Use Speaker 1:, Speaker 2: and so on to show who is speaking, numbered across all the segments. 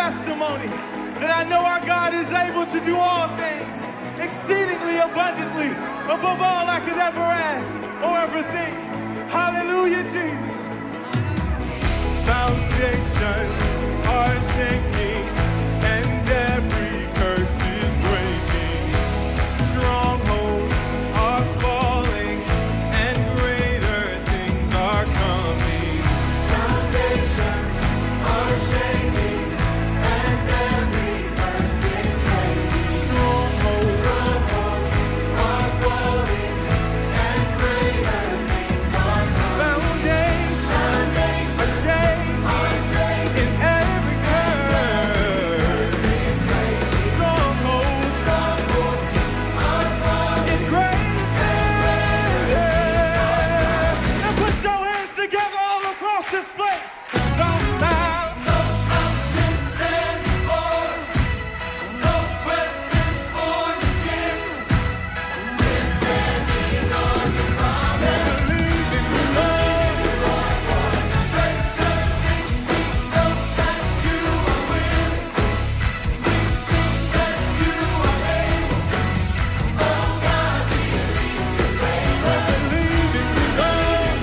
Speaker 1: testimony that I know our God is able to do all things exceedingly abundantly above all I could ever ask or ever think. Hallelujah, Jesus. Foundations are shaking and every curse is breaking. Strongholds are falling and greater things are coming. Foundations are shaking and every curse is breaking. Strongholds are falling and greater things are coming. Foundations are shaking and every curse is breaking. Strongholds are falling and greater things. Yeah. Now put your hands together all across this place. Don't bow. No mountains stand before us. No weapons formed against us. We're standing on your promise. Believe in your love. Greater things we know that you are with. We sing that you are able. Oh God, release your favor. Believe in your love.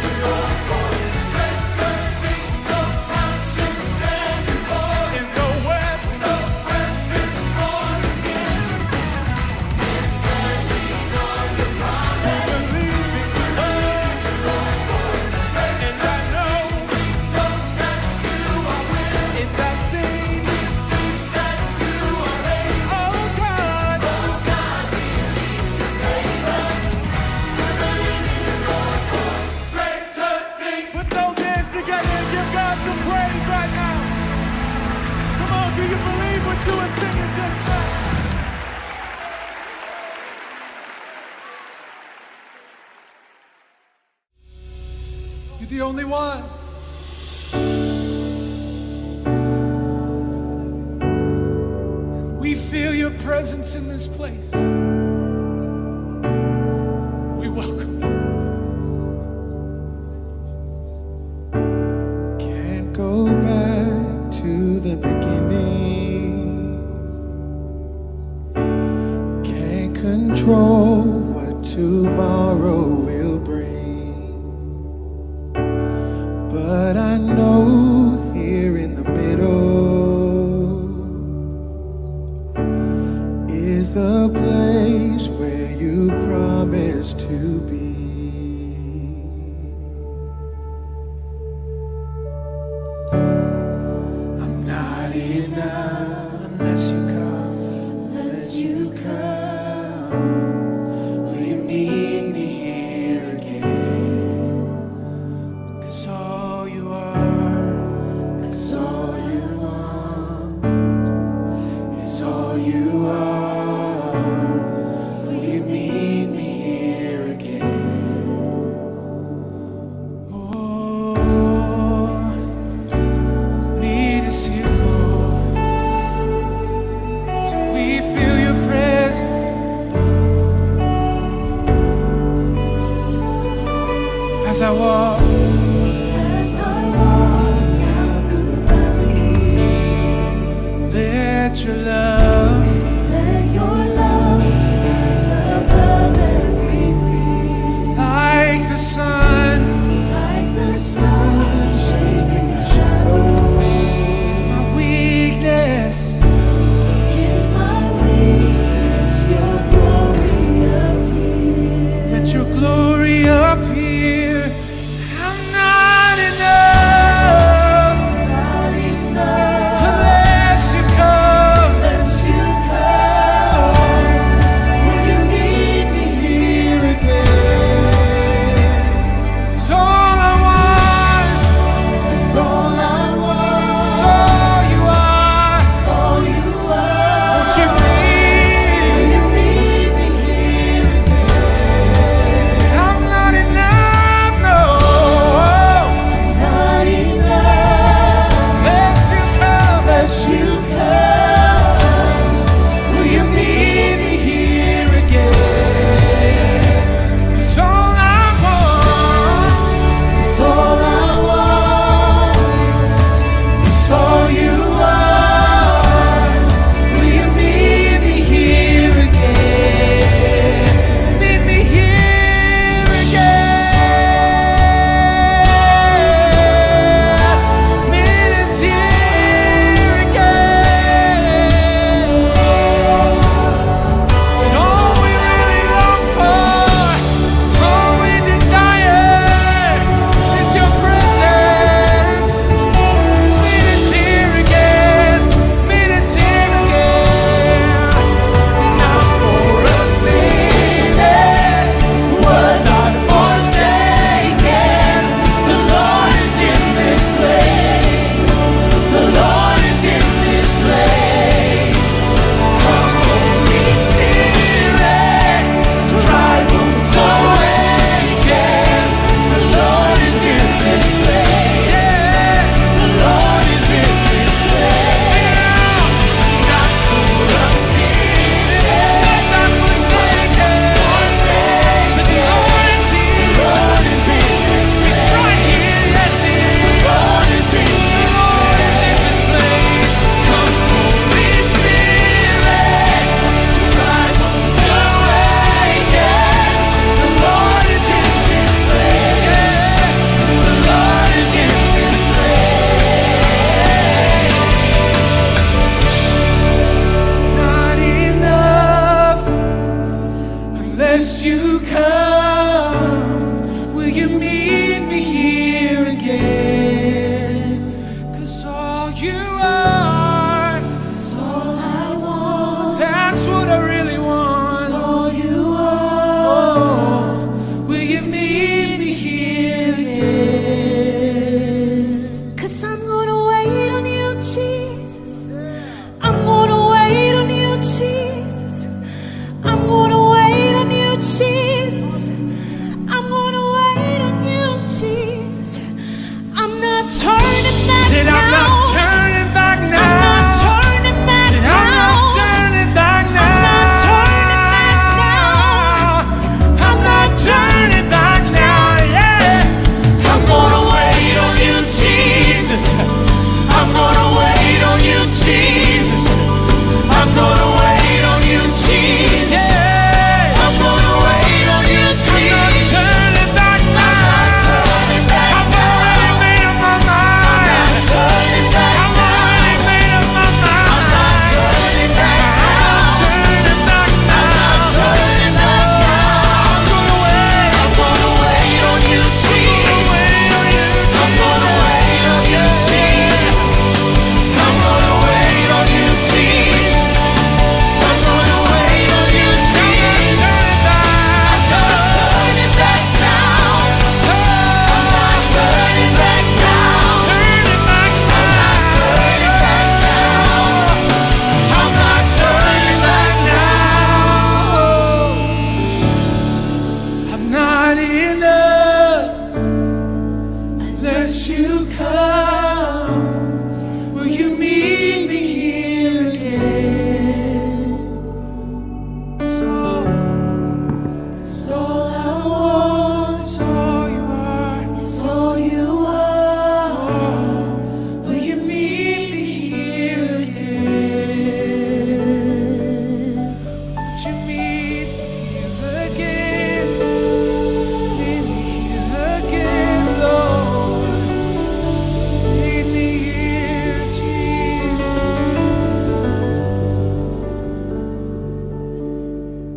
Speaker 1: Greater things no mountains stand before us. And no weapons formed against us. We're standing on your promise. Believe in your love. And I know that you are with. And I've seen that you are able. Oh God, release your favor. We're believing you, Lord, for greater things. Put those hands together and give God some praise right now. Come on, do you believe what you were singing just now?
Speaker 2: You're the only one. We feel your presence in this place. We welcome you.
Speaker 3: Can't go back to the beginning. Can't control what tomorrow will bring. But I know here in the middle is the place where you promised to be. I'm not enough unless you come. Unless you come. Will you meet me here again?
Speaker 2: 'Cause all you are,
Speaker 3: 'Cause all you want is all you are. Will you meet me here again?
Speaker 2: oh, meet us here, Lord. So we feel your presence. As I walk,
Speaker 3: As I walk down through the valley,
Speaker 2: let your love
Speaker 3: let your love rise above every fear.
Speaker 2: like the sun,
Speaker 3: Like the sun shaping the shadow.
Speaker 2: my weakness.
Speaker 3: In my weakness, your glory appears.
Speaker 2: Let your glory appear. I'm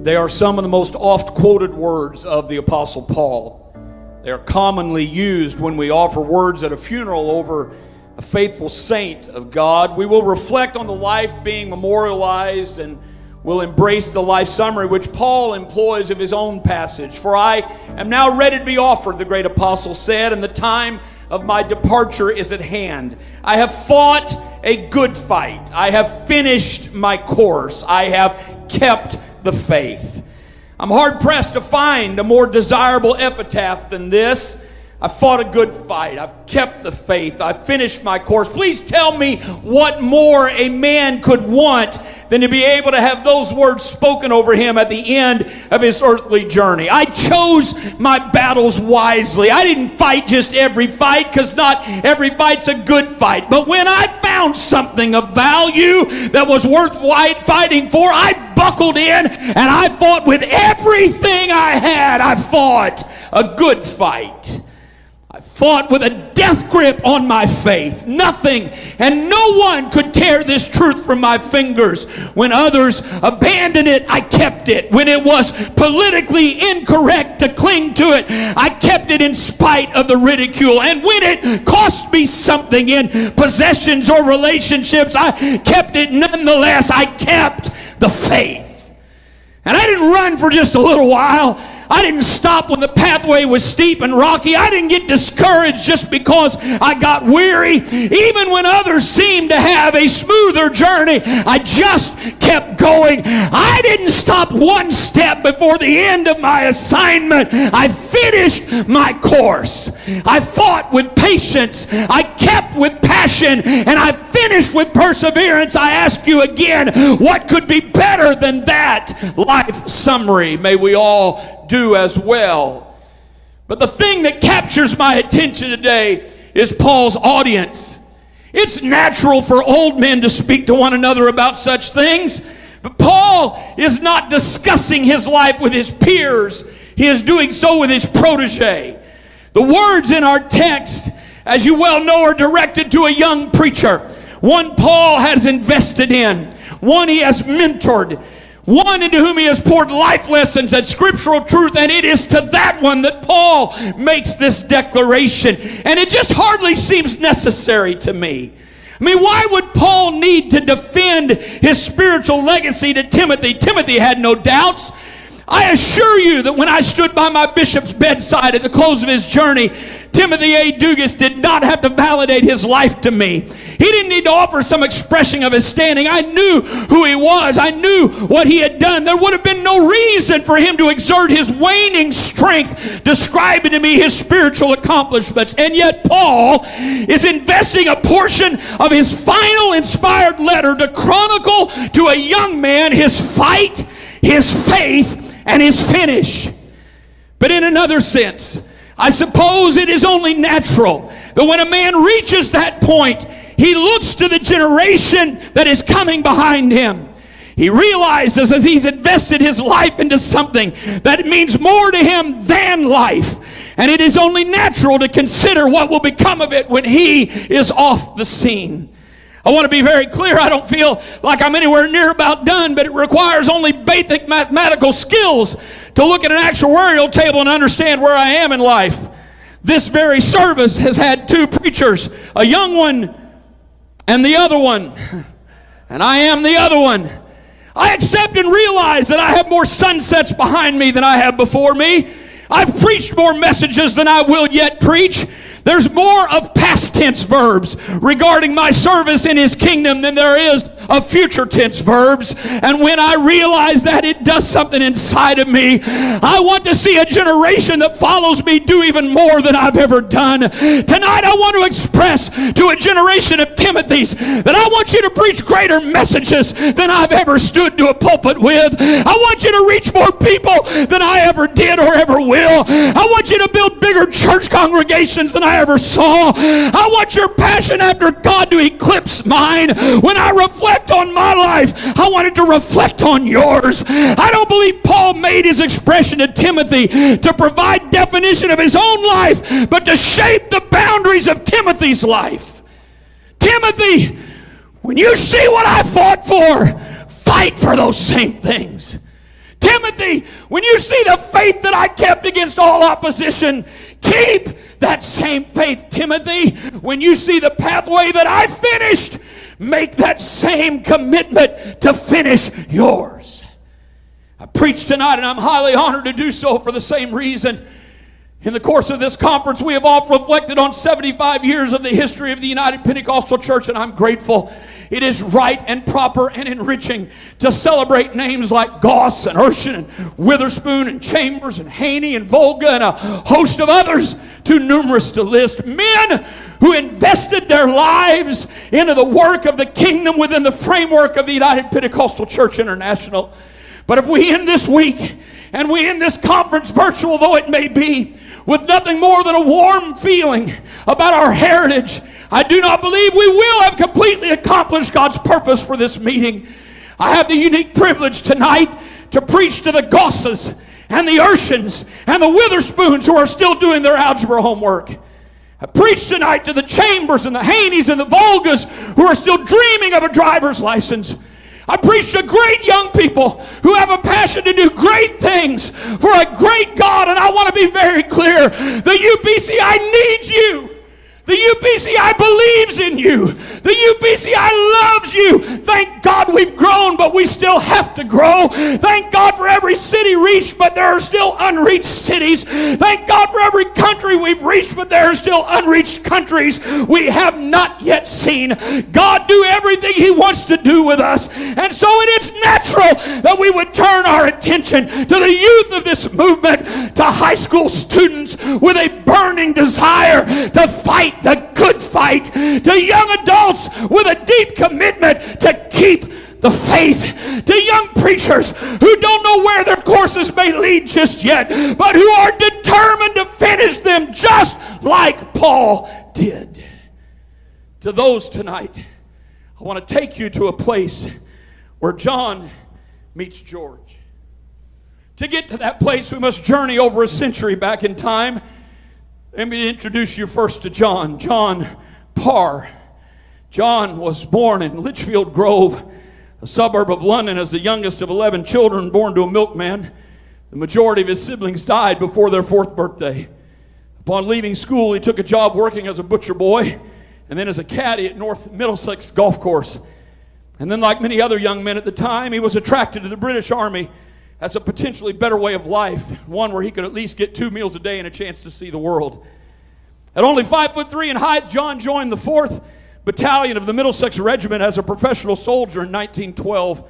Speaker 4: They are some of the most oft-quoted words of the Apostle Paul. They are commonly used when we offer words at a funeral over a faithful saint of God. We will reflect on the life being memorialized and will embrace the life summary which Paul employs of his own passage. For I am now ready to be offered, the great apostle said, and the time of my departure is at hand. I have fought a good fight. I have finished my course. I have kept the faith. I'm hard-pressed to find a more desirable epitaph than this. I fought a good fight. I've kept the faith. I've finished my course. Please tell me what more a man could want than to be able to have those words spoken over him at the end of his earthly journey. I chose my battles wisely. I didn't fight just every fight, because not every fight's a good fight. But when I found something of value that was worth fighting for, I buckled in and I fought with everything I had. I fought a good fight. I fought with a death grip on my faith. Nothing and no one could tear this truth from my fingers. When others abandoned it, I kept it. When it was politically incorrect to cling to it, I kept it in spite of the ridicule. And when it cost me something in possessions or relationships, I kept it nonetheless. I kept the faith. And I didn't run for just a little while. I didn't stop when the pathway was steep and rocky. I didn't get discouraged just because I got weary. Even when others seemed to have a smoother journey, I just kept going. I didn't stop one step before the end of my assignment. I finished my course. I fought with patience. I kept with passion. And I finished with perseverance. I ask you again, what could be better than that life summary? May we all do as well. But the thing that captures my attention today is Paul's audience. It's natural for old men to speak to one another about such things, but Paul is not discussing his life with his peers. He is doing so with his protege. The words in our text, as you well know, are directed to a young preacher, one Paul has invested in, one he has mentored, one into whom he has poured life lessons and scriptural truth, and it is to that one that Paul makes this declaration. And it just hardly seems necessary to me. I mean, why would Paul need to defend his spiritual legacy to Timothy? Timothy had no doubts. I assure you that when I stood by my bishop's bedside at the close of his journey, Timothy A. Dugas did not have to validate his life to me. He didn't need to offer some expression of his standing. I knew who he was. I knew what he had done. There would have been no reason for him to exert his waning strength describing to me his spiritual accomplishments. And yet Paul is investing a portion of his final inspired letter to chronicle to a young man his fight, his faith, and his finish. But in another sense, I suppose it is only natural that when a man reaches that point, he looks to the generation that is coming behind him. He realizes as he's invested his life into something that means more to him than life. And it is only natural to consider what will become of it when he is off the scene. I want to be very clear. I don't feel like I'm anywhere near about done, but it requires only basic mathematical skills to look at an actuarial table and understand where I am in life. This very service has had two preachers, a young one and the other one. And I am the other one. I accept and realize that I have more sunsets behind me than I have before me. I've preached more messages than I will yet preach. There's more of past tense verbs regarding my service in His kingdom than there is of future tense verbs. And when I realize that, it does something inside of me. I want to see a generation that follows me do even more than I've ever done. Tonight I want to express to a generation of Timothys that I want you to preach greater messages than I've ever stood to a pulpit with. I want you to reach more people than I ever did or ever will. I want you to build bigger church congregations than I ever saw. I want your passion after God to eclipse mine. When I reflect on my life, I want it to reflect on yours. I don't believe Paul made his expression to Timothy to provide definition of his own life, but to shape the boundaries of Timothy's life. Timothy, when you see what I fought for, fight for those same things. Timothy, when you see the faith that I kept against all opposition, keep that same faith. Timothy, when you see the pathway that I finished, make that same commitment to finish yours. I preach tonight, and I'm highly honored to do so for the same reason. In the course of this conference, we have often reflected on 75 years of the history of the United Pentecostal Church, and I'm grateful. It is right and proper and enriching to celebrate names like Goss and Urshan and Witherspoon and Chambers and Haney and Volga and a host of others, too numerous to list. Men who invested their lives into the work of the kingdom within the framework of the United Pentecostal Church International. But if we end this week and we end this conference, virtual though it may be, with nothing more than a warm feeling about our heritage, I do not believe we will have completely accomplished God's purpose for this meeting. I have the unique privilege tonight to preach to the Gosses and the Urshans and the Witherspoons who are still doing their algebra homework. I preach tonight to the Chambers and the Haneys and the Volgas who are still dreaming of a driver's license. I preach to great young people who have a passion to do great things for a great God, and I want to be very clear. The UBCI needs you. The UBCI believes in you. The UBCI loves you. Thank God we've grown, but we still have to grow. Thank God for every city reached, but there are still unreached cities. Thank God for every country we've reached, but there are still unreached countries we have not yet seen. God do everything He wants to do with us. And so it is natural that we would turn our attention to the youth of this movement, to high school students with a burning desire to fight the good fight, to young adults with a deep commitment to keep the faith, to young preachers who don't know where their courses may lead just yet, but who are determined to finish them just like Paul did. To those tonight, I want to take you to a place where John meets George. To get to that place, we must journey over a century back in time. Let me introduce you first to John. John Parr. John was born in Litchfield Grove, a suburb of London, as the youngest of 11 children born to a milkman. The majority of his siblings died before their 4th birthday. Upon leaving school, he took a job working as a butcher boy and then as a caddy at North Middlesex Golf Course. And then, like many other young men at the time, he was attracted to the British Army as a potentially better way of life, one where he could at least get 2 meals a day and a chance to see the world. At only 5'3" in height, John joined the 4th Battalion of the Middlesex Regiment as a professional soldier in 1912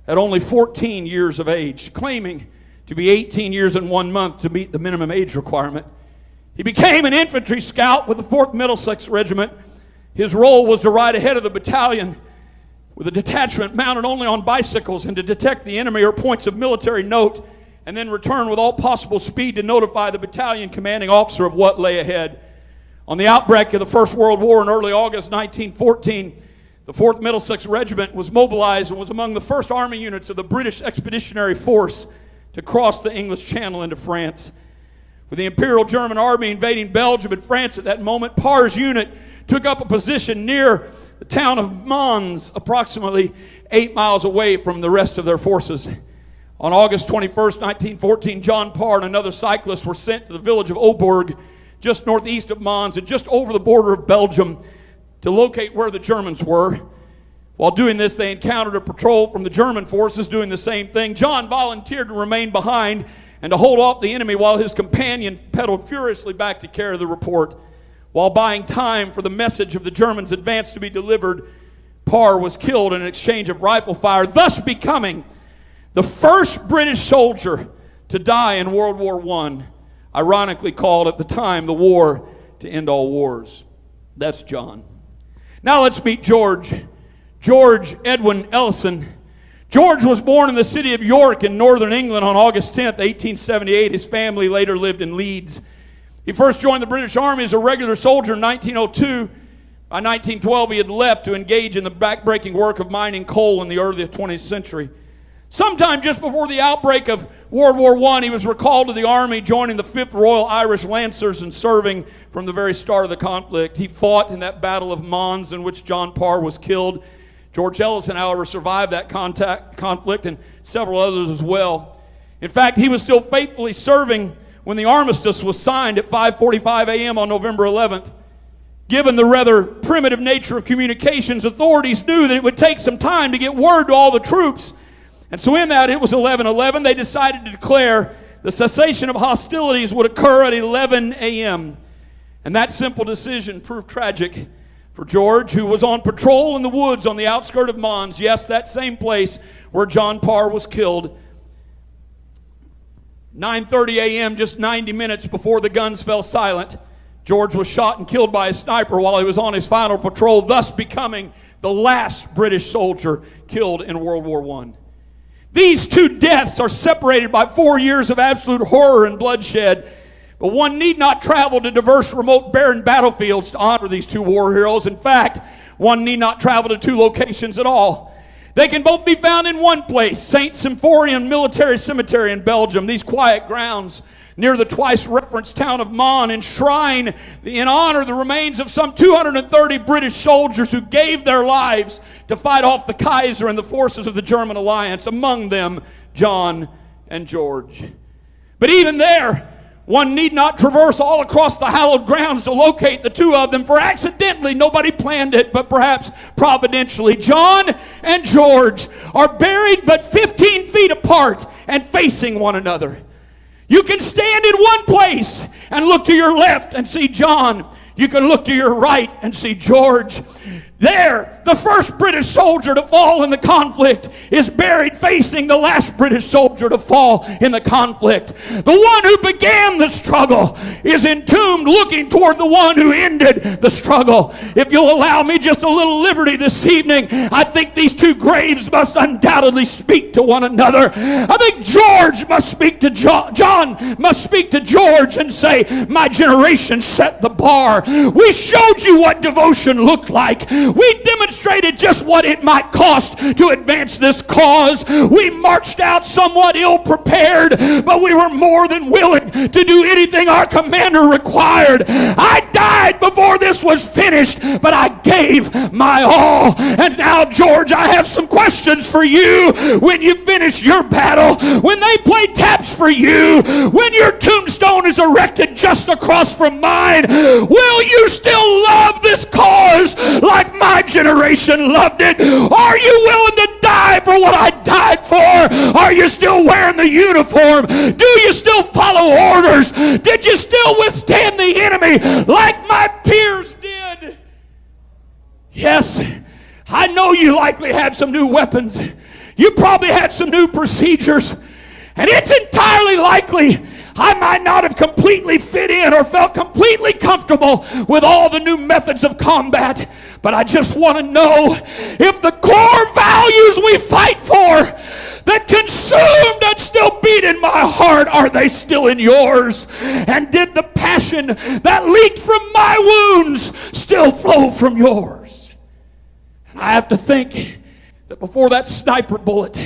Speaker 4: at only 14 years of age, claiming to be 18 years and 1 month to meet the minimum age requirement. He became an infantry scout with the 4th Middlesex Regiment. His role was to ride ahead of the battalion with a detachment mounted only on bicycles and to detect the enemy or points of military note, and then return with all possible speed to notify the battalion commanding officer of what lay ahead. On the outbreak of the First World War in early August 1914, the 4th Middlesex Regiment was mobilized and was among the first army units of the British Expeditionary Force to cross the English Channel into France. With the Imperial German Army invading Belgium and France at that moment, Parr's unit took up a position near the town of Mons, approximately 8 miles away from the rest of their forces. On August 21st, 1914, John Parr and another cyclist were sent to the village of Oberg, just northeast of Mons and just over the border of Belgium, to locate where the Germans were. While doing this, they encountered a patrol from the German forces doing the same thing. John volunteered to remain behind and to hold off the enemy while his companion pedaled furiously back to carry the report. While buying time for the message of the Germans' advance to be delivered, Parr was killed in an exchange of rifle fire, thus becoming the first British soldier to die in World War I, ironically called at the time the war to end all wars. That's John. Now let's meet George. George Edwin Ellison. George was born in the city of York in northern England on August 10th, 1878. His family later lived in Leeds. He first joined the British Army as a regular soldier in 1902. By 1912, he had left to engage in the backbreaking work of mining coal in the early 20th century. Sometime just before the outbreak of World War I, he was recalled to the Army, joining the 5th Royal Irish Lancers and serving from the very start of the conflict. He fought in that Battle of Mons in which John Parr was killed. George Ellison, however, survived that conflict and several others as well. In fact, he was still faithfully serving when the armistice was signed at 5:45 a.m. on November 11th. Given the rather primitive nature of communications, authorities knew that it would take some time to get word to all the troops. And so in that, it was 11:11, they decided to declare the cessation of hostilities would occur at 11 a.m. And that simple decision proved tragic for George, who was on patrol in the woods on the outskirts of Mons. Yes, that same place where John Parr was killed. 9:30 a.m., just 90 minutes before the guns fell silent, George was shot and killed by a sniper while he was on his final patrol, thus becoming the last British soldier killed in World War I. These two deaths are separated by 4 years of absolute horror and bloodshed, but one need not travel to diverse, remote, barren battlefields to honor these two war heroes. In fact, one need not travel to two locations at all. They can both be found in one place, St. Symphorien Military Cemetery in Belgium. These quiet grounds near the twice-referenced town of Mons enshrine in honor the remains of some 230 British soldiers who gave their lives to fight off the Kaiser and the forces of the German alliance, among them John and George. But even there, one need not traverse all across the hallowed grounds to locate the two of them, for accidentally nobody planned it, but perhaps providentially. John and George are buried but 15 feet apart and facing one another. You can stand in one place and look to your left and see John. You can look to your right and see George. There, the first British soldier to fall in the conflict is buried facing the last British soldier to fall in the conflict. The one who began the struggle is entombed looking toward the one who ended the struggle. If you'll allow me just a little liberty this evening, I think these two graves must undoubtedly speak to one another. I think George must speak to John must speak to George and say, my generation set the bar. We showed you what devotion looked like. We demonstrated just what it might cost to advance this cause. We marched out somewhat ill-prepared, but we were more than willing to do anything our commander required. I died before this was finished, but I gave my all. And now, George, I have some questions for you. When you finish your battle, when they play taps for you, when your tombstone is erected just across from mine, will you still love this cause like my generation loved it? Are you willing to die for what I died for? Are you still wearing the uniform? Do you still follow orders? Did you still withstand the enemy like my peers did? Yes, I know you likely had some new weapons. You probably had some new procedures. And it's entirely likely I might not have completely fit in or felt completely comfortable with all the new methods of combat. But I just want to know if the core values we fight for that consumed and still beat in my heart, are they still in yours? And did the passion that leaked from my wounds still flow from yours? And I have to think that before that sniper bullet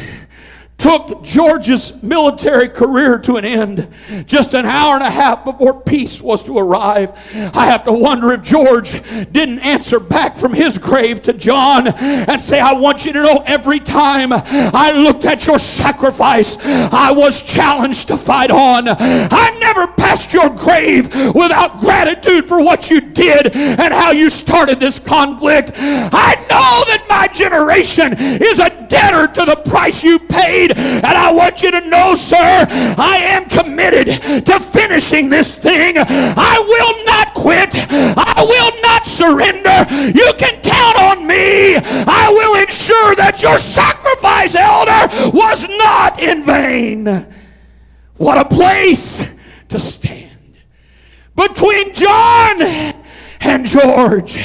Speaker 4: took George's military career to an end, just an hour and a half before peace was to arrive, I have to wonder if George didn't answer back from his grave to John and say, I want you to know every time I looked at your sacrifice, I was challenged to fight on. I never passed your grave without gratitude for what you did and how you started this conflict. I know that my generation is a debtor to the price you paid. And I want you to know, sir, I am committed to finishing this thing. I will not quit. I will not surrender. You can count on me. I will ensure that your sacrifice, elder, was not in vain. What a place to stand between John and George.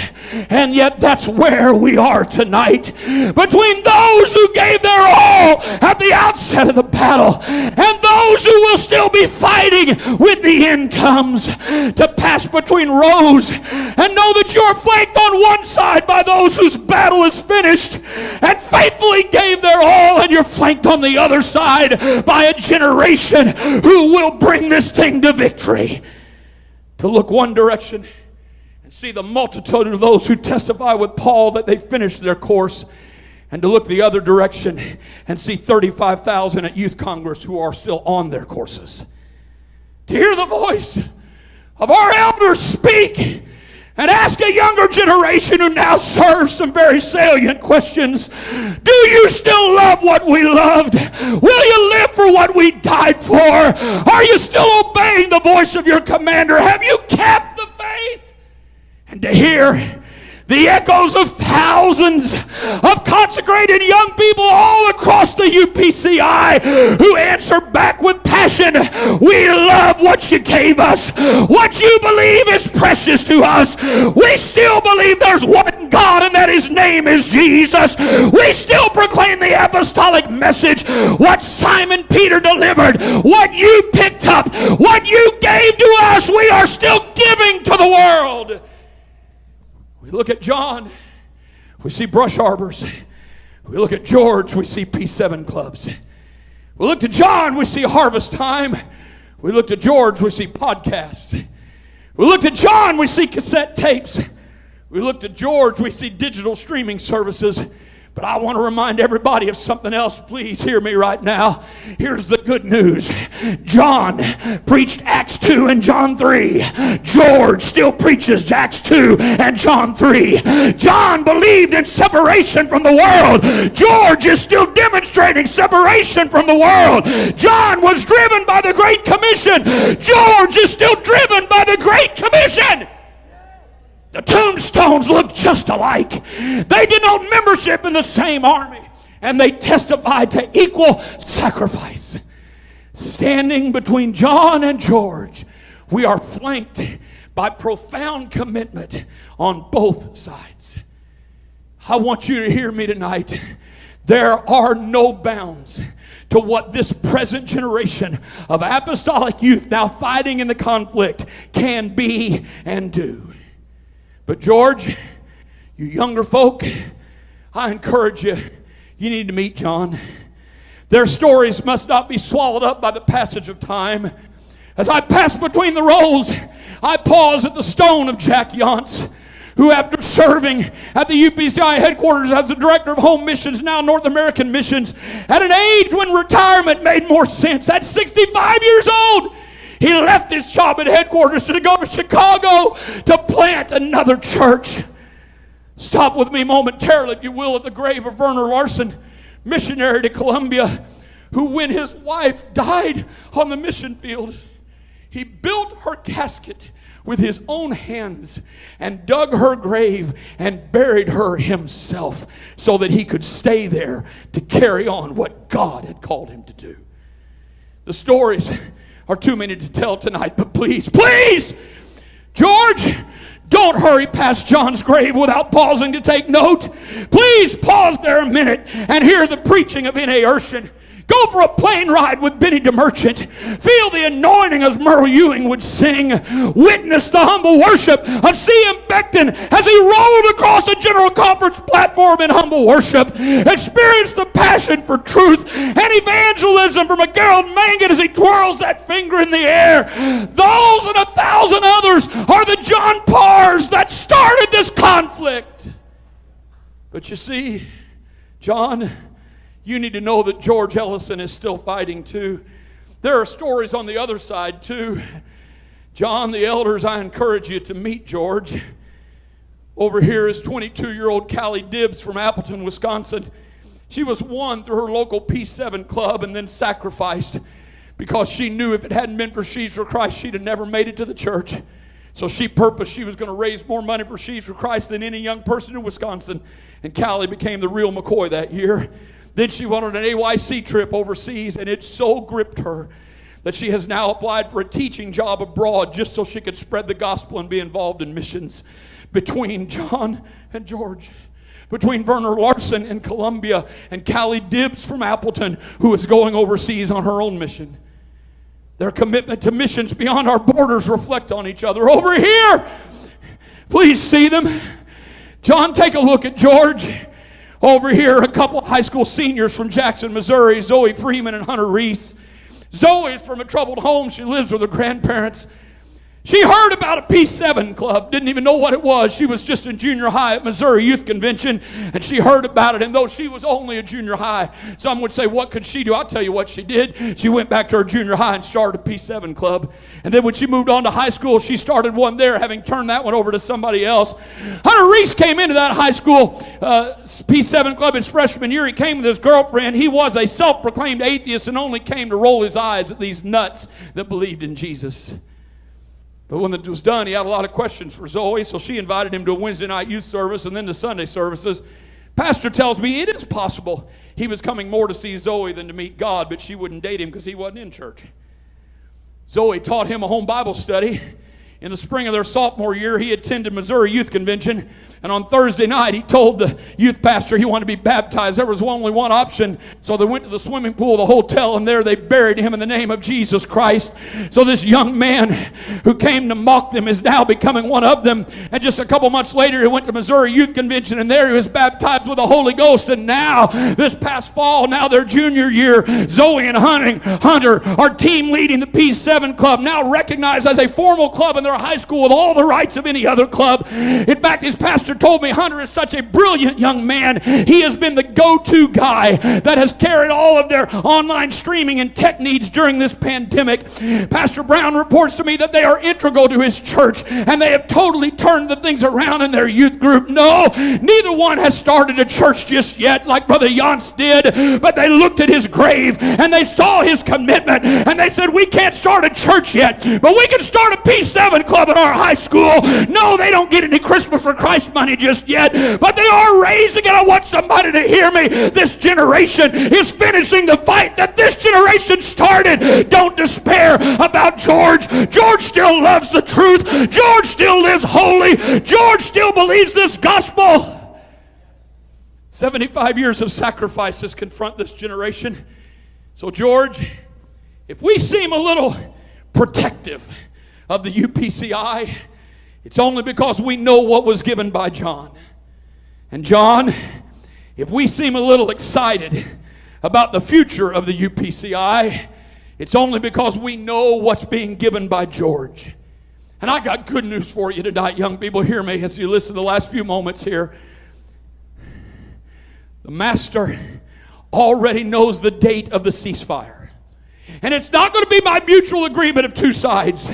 Speaker 4: And yet that's where we are tonight. Between those who gave their all at the outset of the battle and those who will still be fighting when the end comes. To pass between rows and know that you are flanked on one side by those whose battle is finished and faithfully gave their all, and you're flanked on the other side by a generation who will bring this thing to victory. To look one direction, see the multitude of those who testify with Paul that they finished their course, and to look the other direction and see 35,000 at Youth Congress who are still on their courses. To hear the voice of our elders speak and ask a younger generation who now serves some very salient questions. Do you still love what we loved? Will you live for what we died for? Are you still obeying the voice of your commander? Have you kept the faith? And to hear the echoes of thousands of consecrated young people all across the UPCI who answer back with passion, we love what you gave us. What you believe is precious to us. We still believe there's one God and that his name is Jesus. We still proclaim the apostolic message. What Simon Peter delivered, what you picked up, what you gave to us, we are still giving to the world. We look at John, we see brush harbors. We look at George, we see P7 clubs. We look to John, we see harvest time. We look to George, we see podcasts. We look to John, we see cassette tapes. We look to George, we see digital streaming services. But I want to remind everybody of something else. Please hear me right now. Here's the good news. John preached Acts 2 and John 3. George still preaches Acts 2 and John 3. John believed in separation from the world. George is still demonstrating separation from the world. John was driven by the Great Commission. George is still driven by the Great Commission. The tombstones look just alike. They denote membership in the same army, and they testify to equal sacrifice. Standing between John and George, we are flanked by profound commitment on both sides. I want you to hear me tonight. There are no bounds to what this present generation of apostolic youth now fighting in the conflict can be and do. But George, you younger folk, I encourage you, you need to meet John. Their stories must not be swallowed up by the passage of time. As I pass between the rows, I pause at the stone of Jack Yance, who after serving at the UPCI headquarters as the director of home missions, now North American missions, at an age when retirement made more sense, at 65 years old, he left his job at headquarters to go to Chicago to plant another church. Stop with me momentarily, if you will, at the grave of Werner Larson, missionary to Colombia, who when his wife died on the mission field, he built her casket with his own hands and dug her grave and buried her himself so that he could stay there to carry on what God had called him to do. The stories are too many to tell tonight, but please, George, don't hurry past John's grave without pausing to take note. Please pause there a minute and hear the preaching of N.A. Urshan. Go for a plane ride with Benny DeMerchant. Feel the anointing as Merle Ewing would sing. Witness the humble worship of C.M. Becton as he rolled across a general conference platform in humble worship. Experience the passion for truth and evangelism from a Gerald Mangan as he twirls that finger in the air. Those and 1,000 others are the John Parrs that started this conflict. But you see, John, you need to know that George Ellison is still fighting too. There are stories on the other side too. John, the elders, I encourage you to meet George. Over here is 22-year-old Callie Dibbs from Appleton, Wisconsin. She was won through her local P7 club and then sacrificed because she knew if it hadn't been for Sheaves for Christ, she'd have never made it to the church. So she purposed she was going to raise more money for Sheaves for Christ than any young person in Wisconsin. And Callie became the real McCoy that year. Then she went on an AYC trip overseas, and it so gripped her that she has now applied for a teaching job abroad just so she could spread the gospel and be involved in missions. Between John and George, between Werner Larson in Colombia and Callie Dibbs from Appleton, who is going overseas on her own mission. Their commitment to missions beyond our borders reflect on each other. Over here, please see them. John, take a look at George. Over here, a couple of high school seniors from Jackson, Missouri, Zoe Freeman and Hunter Reese. Zoe is from a troubled home. She lives with her grandparents. She heard about a P7 club, didn't even know what it was. She was just in junior high at Missouri Youth Convention, and she heard about it. And though she was only a junior high, some would say, what could she do? I'll tell you what she did. She went back to her junior high and started a P7 club. And then when she moved on to high school, she started one there, having turned that one over to somebody else. Hunter Reese came into that high school P7 club his freshman year. He came with his girlfriend. He was a self-proclaimed atheist and only came to roll his eyes at these nuts that believed in Jesus. But when it was done, he had a lot of questions for Zoe, so she invited him to a Wednesday night youth service and then to Sunday services. Pastor tells me it is possible he was coming more to see Zoe than to meet God, but she wouldn't date him because he wasn't in church. Zoe taught him a home Bible study. In the spring of their sophomore year, he attended Missouri Youth Convention, and on Thursday night, he told the youth pastor he wanted to be baptized. There was only one option, so they went to the swimming pool of the hotel, and there they buried him in the name of Jesus Christ. So this young man who came to mock them is now becoming one of them. And just a couple months later, he went to Missouri Youth Convention, and there he was baptized with the Holy Ghost. And now, this past fall, now their junior year, Zoe and Hunter are team leading the P7 club, now recognized as a formal club in their high school with all the rights of any other club. In fact, his pastor told me Hunter is such a brilliant young man. He has been the go-to guy that has carried all of their online streaming and tech needs during this pandemic. Pastor Brown reports to me that they are integral to his church, and they have totally turned the things around in their youth group. No, neither one has started a church just yet like Brother Yance did, but they looked at his grave and they saw his commitment, and they said, we can't start a church yet, but we can start a P7 club in our high school. No, they don't get any Christmas for Christ money just yet, but they are raising it. I want somebody to hear me. This generation is finishing the fight that this generation started. Don't despair about George. George still loves the truth. George still lives holy. George still believes this gospel. 75 years of sacrifices confront this generation. So George, if we seem a little protective of the UPCI, it's only because we know what was given by John. And John, if we seem a little excited about the future of the UPCI, it's only because we know what's being given by George. And I got good news for you tonight, young people. Hear me as you listen to the last few moments here. The Master already knows the date of the ceasefire. And it's not going to be by mutual agreement of two sides.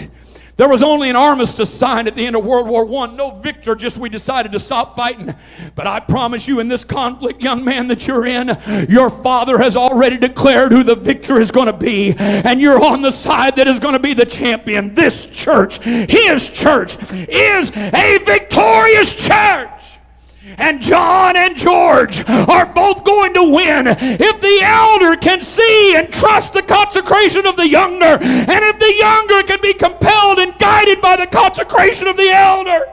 Speaker 4: There was only an armistice signed at the end of World War I. No victor, just we decided to stop fighting. But I promise you, in this conflict, young man, that you're in, your Father has already declared who the victor is going to be. And you're on the side that is going to be the champion. This church, his church, is a victorious church. And John and George are both going to win if the elder can see and trust the consecration of the younger, and if the younger can be compelled and guided by the consecration of the elder.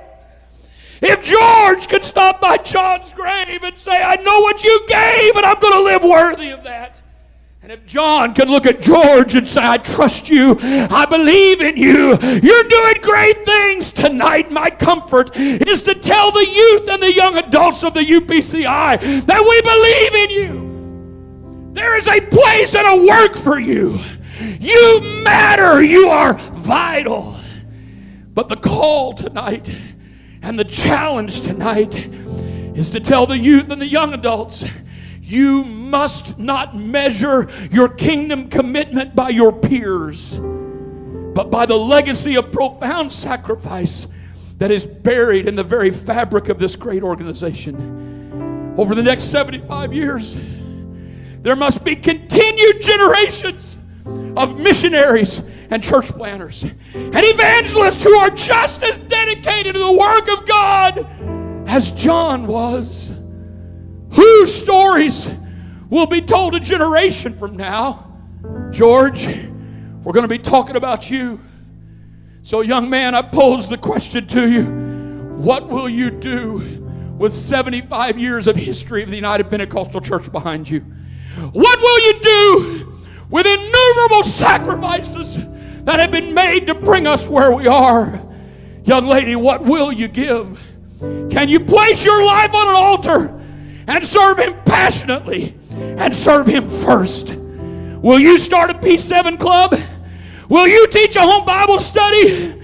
Speaker 4: If George could stop by John's grave and say, I know what you gave and I'm going to live worthy of that. And if John can look at George and say, I trust you, I believe in you, you're doing great things tonight. My comfort is to tell the youth and the young adults of the UPCI that we believe in you. There is a place and a work for you. You matter. You are vital. But the call tonight and the challenge tonight is to tell the youth and the young adults, you must not measure your kingdom commitment by your peers, but by the legacy of profound sacrifice that is buried in the very fabric of this great organization. Over the next 75 years, there must be continued generations of missionaries and church planners and evangelists who are just as dedicated to the work of God as John was, whose stories will be told a generation from now. George, we're going to be talking about you. So, young man, I pose the question to you. What will you do with 75 years of history of the United Pentecostal Church behind you? What will you do with innumerable sacrifices that have been made to bring us where we are? Young lady, what will you give? Can you place your life on an altar and serve Him passionately and serve Him first? Will you start a P7 club? Will you teach a home Bible study?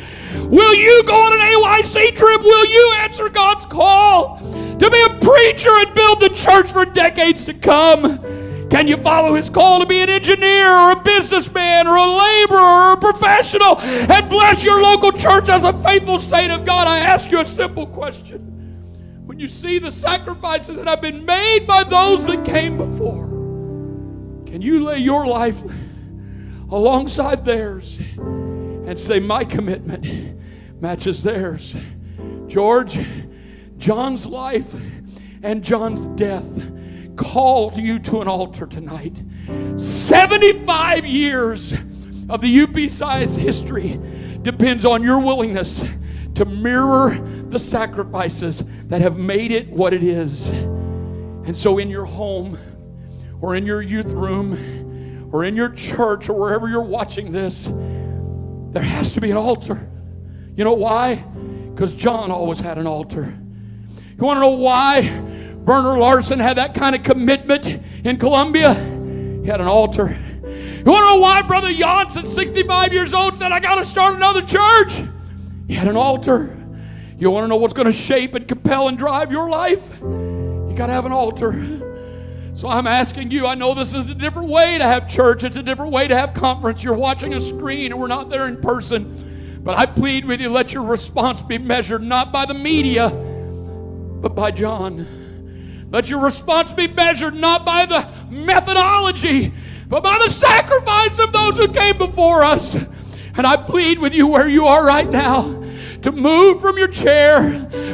Speaker 4: Will you go on an AYC trip? Will you answer God's call to be a preacher and build the church for decades to come? Can you follow His call to be an engineer or a businessman or a laborer or a professional and bless your local church as a faithful saint of God? I ask you a simple question. When you see the sacrifices that have been made by those that came before, can you lay your life alongside theirs and say, my commitment matches theirs? George, John's life and John's death called you to an altar tonight. 75 years of the UP-size history depends on your willingness to mirror the sacrifices that have made it what it is. And so in your home or in your youth room or in your church or wherever you're watching this, there has to be an altar. You know why? Because John always had an altar. You want to know why Werner Larson had that kind of commitment in Colombia? He had an altar. You want to know why Brother Janssen, 65 years old, said, I got to start another church? He had an altar. You want to know what's going to shape and compel and drive your life? You got to have an altar. So I'm asking you, I know this is a different way to have church. It's a different way to have conference. You're watching a screen and we're not there in person. But I plead with you, let your response be measured not by the media, but by John. Let your response be measured not by the methodology, but by the sacrifice of those who came before us. And I plead with you where you are right now to move from your chair,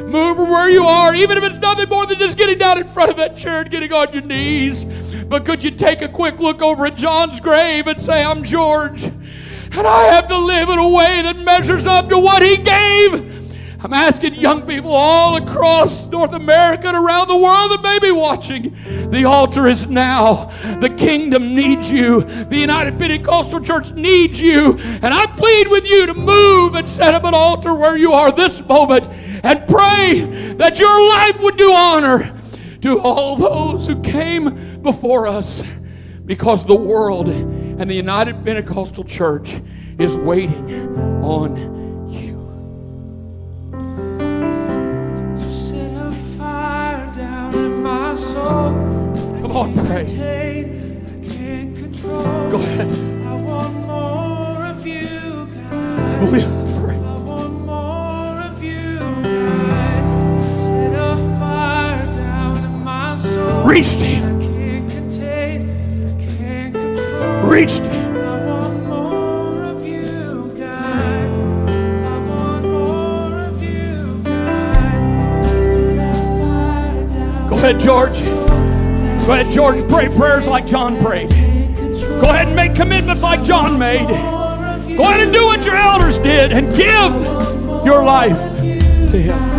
Speaker 4: move from where you are, even if it's nothing more than just getting down in front of that chair and getting on your knees. But could you take a quick look over at John's grave and say, I'm George, and I have to live in a way that measures up to what he gave. I'm asking young people all across North America and around the world that may be watching, the altar is now. The kingdom needs you. The United Pentecostal Church needs you. And I plead with you to move and set up an altar where you are this moment and pray that your life would do honor to all those who came before us, because the world and the United Pentecostal Church is waiting on you. Come on, pray. Go ahead.
Speaker 2: I want more of you, God.
Speaker 4: Pray.
Speaker 2: I want more of you, God. Set a fire down in my soul.
Speaker 4: Reach to Him.
Speaker 2: I can't contain, I can't control.
Speaker 4: Reach to Him.
Speaker 2: I want more of you, God. I want more of you, God. Set a fire down.
Speaker 4: Go ahead, George. Go ahead, George. Pray prayers like John prayed. Go ahead and make commitments like John made. Go ahead and do what your elders did and give your life to Him.